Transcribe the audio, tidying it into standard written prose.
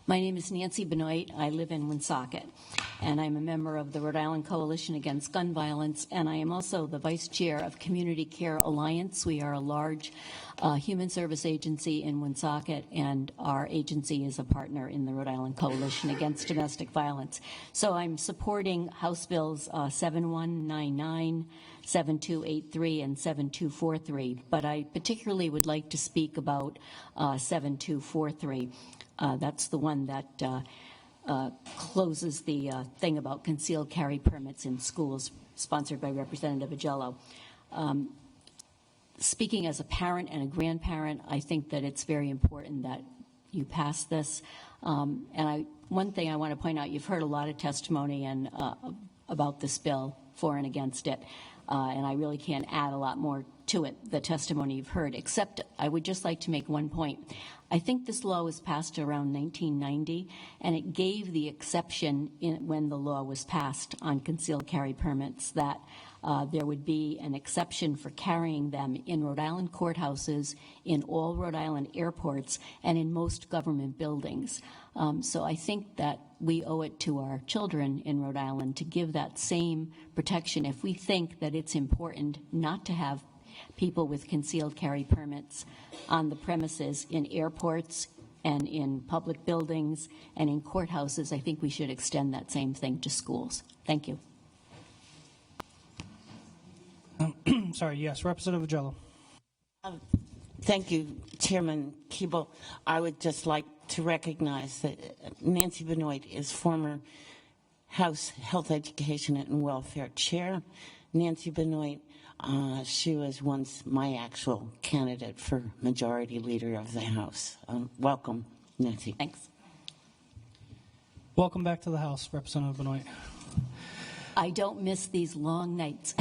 My name is Nancy Benoit. I live in Woonsocket, and I'm a member of the Rhode Island Coalition Against Gun Violence, and I am also the vice chair of Community Care Alliance. We are a large human service agency in Woonsocket, and our agency is a partner in the Rhode Island Coalition Against Domestic Violence. So I'm supporting House Bills 7199, 7283, and 7243, but I particularly would like to speak about 7243. That's the one that closes the thing about concealed carry permits in schools, sponsored by Representative Agello. Speaking as a parent and a grandparent, I think that it's very important that you pass this. One thing I want to point out, you've heard a lot of testimony and about this bill, for and against it, and I really can't add a lot more to it, the testimony you've heard, except I would just like to make one point. I think this law was passed around 1990, and it gave the exception when the law was passed on concealed carry permits that there would be an exception for carrying them in Rhode Island courthouses, in all Rhode Island airports, and in most government buildings. So I think that we owe it to our children in Rhode Island to give that same protection if we think that it's important not to have people with concealed carry permits on the premises in airports and in public buildings and in courthouses. I think we should extend that same thing to schools. Thank you. Sorry, yes, Representative Agello. Thank you, Chairman Keeble. I would just like to recognize that Nancy Benoit is former House Health, Education, and Welfare Chair. Nancy Benoit, she was once my actual candidate for Majority Leader of the House. Welcome, Nancy. Thanks. Welcome back to the House, Representative Benoit. I don't miss these long nights.